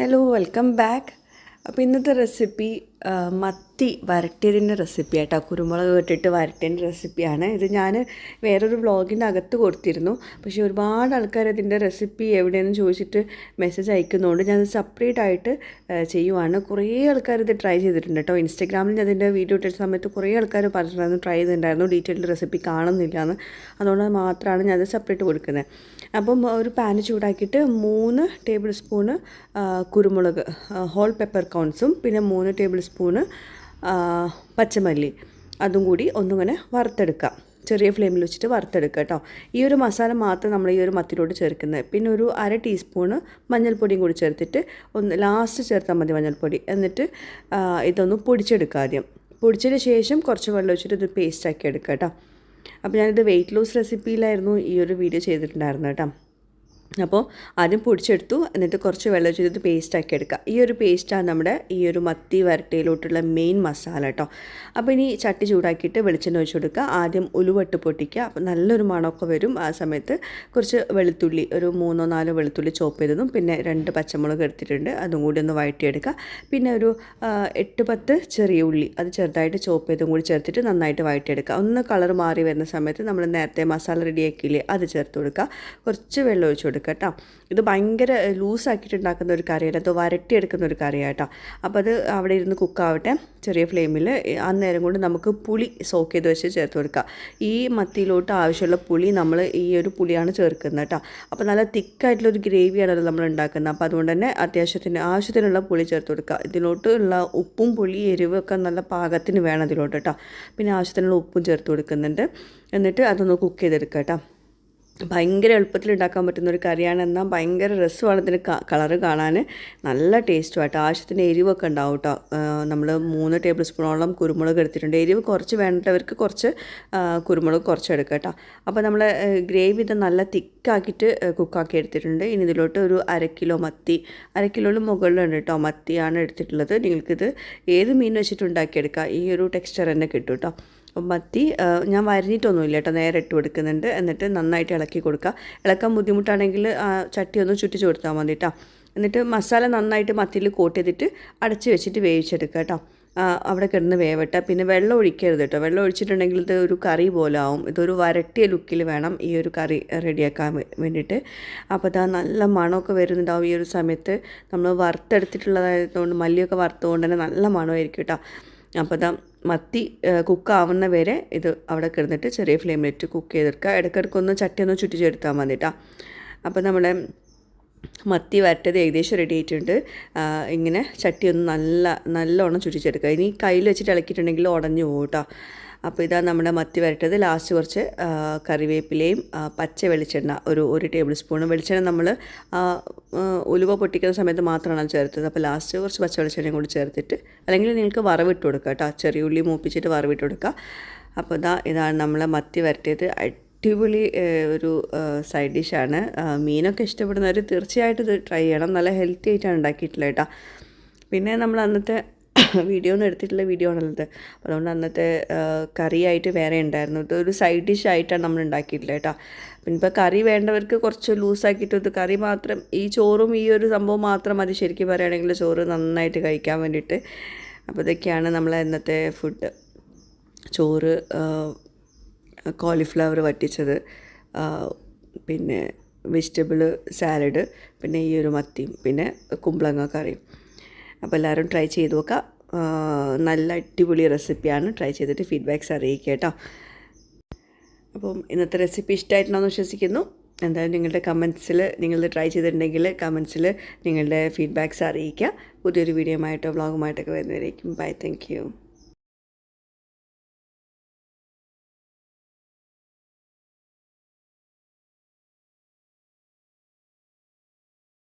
Hello welcome back. അപ്പോൾ ഇന്നത്തെ recipe മത്തി വരട്ടിയതിൻ്റെ റെസിപ്പി ആയിട്ടോ. കുരുമുളക് ഇട്ടിട്ട് വരട്ടിയതിൻ്റെ റെസിപ്പിയാണ് ഇത്. ഞാൻ വേറൊരു വ്ളോഗിൻ്റെ അകത്ത് കൊടുത്തിരുന്നു, പക്ഷേ ഒരുപാട് ആൾക്കാർ അതിൻ്റെ റെസിപ്പി എവിടെയെന്ന് ചോദിച്ചിട്ട് മെസ്സേജ് അയക്കുന്നതുകൊണ്ട് ഞാൻ സെപ്പറേറ്റ് ആയിട്ട് ചെയ്യുവാണ്. കുറേ ആൾക്കാർ ഇത് ട്രൈ ചെയ്തിട്ടുണ്ട് കേട്ടോ. ഇൻസ്റ്റാഗ്രാമിൽ അതിൻ്റെ വീഡിയോ ഇട്ട സമയത്ത് കുറേ ആൾക്കാർ പറഞ്ഞിട്ടുണ്ടായിരുന്നു, ട്രൈ ചെയ്തിട്ടുണ്ടായിരുന്നു, ഡീറ്റെയിൽഡ് റെസിപ്പി കാണുന്നില്ല എന്ന്. അതുകൊണ്ട് മാത്രമാണ് ഞാൻ അത് സെപ്പറേറ്റ് കൊടുക്കുന്നത്. അപ്പം ഒരു പാന് ചൂടാക്കിയിട്ട് 3 ടേബിൾ സ്പൂണ് കുരുമുളക് ഹോൾ പെപ്പർ കോൺസും പിന്നെ 3 ടേബിൾ സ്പൂണ് പച്ചമല്ലി അതും കൂടി ഒന്നിങ്ങനെ വറുത്തെടുക്കാം. ചെറിയ ഫ്ലെയിമിൽ വെച്ചിട്ട് വറുത്തെടുക്കുക കേട്ടോ. ഈ ഒരു മസാല മാത്രം നമ്മൾ ഈ ഒരു മത്തിലോട്ട് ചേർക്കുന്നത്. പിന്നെ ഒരു 1/2 ടീസ്പൂണ് മഞ്ഞൾപ്പൊടിയും കൂടി ചേർത്തിട്ട് ലാസ്റ്റ് ചേർത്താൽ മതി മഞ്ഞൾപ്പൊടി. എന്നിട്ട് ഇതൊന്ന് പൊടിച്ചെടുക്കുക. ആദ്യം പൊടിച്ചതിന് ശേഷം കുറച്ച് വെള്ളം ഒഴിച്ചിട്ട് ഇത് പേസ്റ്റാക്കി എടുക്കുക കേട്ടോ. അപ്പോൾ ഞാനിത് വെയിറ്റ് ലോസ് റെസിപ്പിയിലായിരുന്നു ഈ ഒരു വീഡിയോ ചെയ്തിട്ടുണ്ടായിരുന്നു കേട്ടോ. അപ്പോൾ ആദ്യം പൊടിച്ചെടുത്തു, എന്നിട്ട് കുറച്ച് വെള്ളം ഒഴിച്ചിട്ട് പേസ്റ്റാക്കി എടുക്കുക. ഈ ഒരു പേസ്റ്റാണ് നമ്മുടെ ഈ ഒരു മത്തി വരട്ടിയിലോട്ടുള്ള മെയിൻ മസാല കേട്ടോ. അപ്പോൾ ഇനി ചട്ടി ചൂടാക്കിയിട്ട് വെളിച്ചെണ്ണ ഒഴിച്ച് കൊടുക്കുക. ആദ്യം ഉലുവട്ട് പൊട്ടിക്കുക. അപ്പോൾ നല്ലൊരു മണമൊക്കെ വരും. ആ സമയത്ത് കുറച്ച് വെളുത്തുള്ളി, ഒരു 3-4 വെളുത്തുള്ളി ചോപ്പ് ചെയ്തതും പിന്നെ 2 പച്ചമുളക് എടുത്തിട്ടുണ്ട്, അതും കൂടി ഒന്ന് വഴറ്റിയെടുക്കുക. പിന്നെ ഒരു 8-10 ചെറിയ ഉള്ളി അത് ചെറുതായിട്ട് ചോപ്പ് ചെയ്തും കൂടി ചേർത്തിട്ട് നന്നായിട്ട് വഴറ്റിയെടുക്കുക. ഒന്ന് കളർ മാറി വരുന്ന സമയത്ത് നമ്മൾ നേരത്തെ മസാല റെഡിയാക്കിയില്ലേ അത് ചേർത്ത് കൊടുക്കുക. കുറച്ച് വെള്ളം ഒഴിച്ച് കൊടുക്കുക കേട്ടോ. ഇത് ഭയങ്കര ലൂസാക്കിയിട്ട് ഉണ്ടാക്കുന്ന ഒരു കറിയല്ല, അത് വരട്ടിയെടുക്കുന്ന ഒരു കറിയാട്ടോ. അപ്പോൾ അത് അവിടെ ഇരുന്ന് കുക്കാവട്ടെ ചെറിയ ഫ്ലെയിമിൽ. അന്നേരം കൊണ്ട് നമുക്ക് പുളി സോക്ക് ചെയ്ത് വെച്ച് ചേർത്ത് കൊടുക്കുക. ഈ മത്തിയിലോട്ട് ആവശ്യമുള്ള പുളി നമ്മൾ ഈ ഒരു പുളിയാണ് ചേർക്കുന്നത് കേട്ടോ. അപ്പോൾ നല്ല തിക്കായിട്ടുള്ളൊരു ഗ്രേവിയാണല്ലോ നമ്മൾ ഉണ്ടാക്കുന്നത്. അപ്പോൾ അതുകൊണ്ട് തന്നെ ആവശ്യത്തിനുള്ള പുളി ചേർത്ത് കൊടുക്കുക. ഇതിലോട്ട് ഉള്ള ഉപ്പും പുളി എരിവൊക്കെ നല്ല പാകത്തിന് വേണം ഇതിലോട്ട് കേട്ടോ. പിന്നെ ആവശ്യത്തിനുള്ള ഉപ്പും ചേർത്ത് കൊടുക്കുന്നുണ്ട്. എന്നിട്ട് അതൊന്ന് കുക്ക് ചെയ്തെടുക്കുക കേട്ടോ. ഭയങ്കര എളുപ്പത്തിൽ ഉണ്ടാക്കാൻ പറ്റുന്ന ഒരു കറിയാണ്. എന്നാൽ ഭയങ്കര രസമാണ് ഇതിന് കളറ് കാണാൻ, നല്ല ടേസ്റ്റുമായിട്ട്. ആവശ്യത്തിന് എരിവൊക്കെ ഉണ്ടാവും കേട്ടോ. നമ്മൾ 3 ടേബിൾ സ്പൂണോളം കുരുമുളക് എടുത്തിട്ടുണ്ട്. എരിവ് കുറച്ച് വേണ്ടവർക്ക് കുറച്ച് കുരുമുളക് കുറച്ച് എടുക്കുക കേട്ടോ. അപ്പോൾ നമ്മൾ ഗ്രേവി ഇത് നല്ല തിക്കാക്കിയിട്ട് കുക്കാക്കി എടുത്തിട്ടുണ്ട്. ഇനി ഇതിലോട്ട് ഒരു 1/2 കിലോ മത്തി, 1/2 കിലോയിൽ മുകളിലുണ്ട് കേട്ടോ മത്തിയാണ് എടുത്തിട്ടുള്ളത്. നിങ്ങൾക്കിത് ഏത് മീൻ വെച്ചിട്ട് ഉണ്ടാക്കിയെടുക്കുക, ഈ ഒരു ടെക്സ്ചർ തന്നെ കിട്ടും കേട്ടോ. മത്തി ഞാൻ വരഞ്ഞിട്ടൊന്നുമില്ല കേട്ടോ, നേരെ ഇട്ട് കൊടുക്കുന്നുണ്ട്. എന്നിട്ട് നന്നായിട്ട് ഇളക്കി കൊടുക്കുക. ഇളക്കാൻ ബുദ്ധിമുട്ടാണെങ്കിൽ ചട്ടി ഒന്ന് ചുറ്റിച്ച് കൊടുത്താൽ മതി കേട്ടോ. എന്നിട്ട് മസാല നന്നായിട്ട് മത്തിയിൽ കോട്ട് ചെയ്തിട്ട് അടച്ച് വെച്ചിട്ട് വേവിച്ചെടുക്കുക കേട്ടോ. അവിടെ കിടന്ന് വേവട്ടെ. പിന്നെ വെള്ളം ഒഴിക്കരുത് കേട്ടോ. വെള്ളം ഒഴിച്ചിട്ടുണ്ടെങ്കിൽ ഇത് ഒരു കറി പോലെ ആവും. ഇതൊരു വരട്ടിയ ലുക്കിൽ വേണം ഈ ഒരു കറി റെഡിയാക്കാൻ വേണ്ടിയിട്ട്. അപ്പോൾ ഇതാ നല്ല മണമൊക്കെ വരുന്നുണ്ടാവും ഈ ഒരു സമയത്ത്. നമ്മൾ വറുത്തെടുത്തിട്ടുള്ളതായതുകൊണ്ട് മല്ലിയൊക്കെ വറുത്തുകൊണ്ട് തന്നെ നല്ല മണമായിരിക്കും കേട്ടോ. അപ്പോൾ ഇതാ മത്തി കുക്കാവുന്ന വരെ ഇത് അവിടെ കിടന്നിട്ട് ചെറിയ ഫ്ലെയിമിലിട്ട് കുക്ക് ചെയ്തെടുക്കുക. ഇടയ്ക്കിടയ്ക്കൊന്ന് ചട്ടിയൊന്ന് ചുറ്റിച്ചെടുത്താൽ മതി കേട്ടോ. അപ്പോൾ നമ്മുടെ മത്തി വരട്ടത് ഏകദേശം റെഡി ആയിട്ടുണ്ട്. ഇങ്ങനെ ചട്ടിയൊന്ന് നല്ലോണം ചുറ്റിച്ചെടുക്കുക. ഇനി കയ്യിൽ വെച്ചിട്ട് ഇളക്കിയിട്ടുണ്ടെങ്കിൽ ഉടഞ്ഞു പോകും കേട്ടോ. അപ്പോൾ ഇതാ നമ്മുടെ മത്തി വരട്ടത്. ലാസ്റ്റ് കുറച്ച് കറിവേപ്പിലയും പച്ച വെളിച്ചെണ്ണ, ഒരു ടേബിൾ സ്പൂൺ വെളിച്ചെണ്ണ നമ്മൾ ഉലുവ പൊട്ടിക്കുന്ന സമയത്ത് മാത്രമാണ് ചേർത്തത്. അപ്പോൾ ലാസ്റ്റ് കുറച്ച് പച്ച വെളിച്ചെണ്ണയും കൂടി ചേർത്തിട്ട്, അല്ലെങ്കിൽ നിങ്ങൾക്ക് വറവിട്ട് കൊടുക്കുക കേട്ടോ. ചെറിയ ഉള്ളി മൂപ്പിച്ചിട്ട് വറവിട്ട് കൊടുക്കുക. അപ്പോൾ ഇതാണ് നമ്മളെ മത്തി വരട്ടിയത്. അടിപൊളി ഒരു സൈഡ് ഡിഷാണ്. മീനൊക്കെ ഇഷ്ടപ്പെടുന്നവർ തീർച്ചയായിട്ടും ഇത് ട്രൈ ചെയ്യണം. നല്ല ഹെൽത്തി ആയിട്ടാണ് ഉണ്ടാക്കിയിട്ടുള്ളത് കേട്ടോ. പിന്നെ നമ്മൾ അന്നത്തെ വീഡിയോ ഒന്നും എടുത്തിട്ടുള്ള വീഡിയോ ആണുള്ളത്. അപ്പോൾ അതുകൊണ്ട് അന്നത്തെ കറിയായിട്ട് വേറെ ഉണ്ടായിരുന്നു. ഇതൊരു സൈഡ് ഡിഷ് ആയിട്ടാണ് നമ്മൾ ഉണ്ടാക്കിയിട്ടുള്ളത് കേട്ടോ. പിന്നെ ഇപ്പോൾ കറി വേണ്ടവർക്ക് കുറച്ച് ലൂസാക്കിയിട്ട് ഇത് കറി മാത്രം, ഈ ചോറും ഈ ഒരു സംഭവം മാത്രം മതി ശരിക്കും പറയുകയാണെങ്കിൽ ചോറ് നന്നായിട്ട് കഴിക്കാൻ വേണ്ടിയിട്ട്. അപ്പോൾ ഇതൊക്കെയാണ് നമ്മളെ ഇന്നത്തെ ഫുഡ്. ചോറ്, കോളിഫ്ലവർ വറ്റിച്ചത്, പിന്നെ വെജിറ്റബിൾ സാലഡ്, പിന്നെ ഈ ഒരു മത്തിയും, പിന്നെ കുമ്പളങ്ങ കറിയും. അപ്പോൾ എല്ലാവരും ട്രൈ ചെയ്ത് നോക്കാം. നല്ല അടിപൊളി റെസിപ്പിയാണ്. ട്രൈ ചെയ്തിട്ട് ഫീഡ്ബാക്ക്സ് അറിയിക്കുക കേട്ടോ. അപ്പം ഇന്നത്തെ റെസിപ്പി ഇഷ്ടമായിട്ടുണ്ടെന്ന് വിശ്വസിക്കുന്നു. എന്തായാലും നിങ്ങളുടെ കമൻസിൽ, നിങ്ങൾ ട്രൈ ചെയ്തിട്ടുണ്ടെങ്കിൽ കമൻസിൽ നിങ്ങളുടെ ഫീഡ്ബാക്ക്സ് അറിയിക്കുക. പുതിയൊരു വീഡിയോയുമായിട്ടോ വ്ളോഗുമായിട്ടൊക്കെ വരുന്നതായിരിക്കും. Bye, thank U.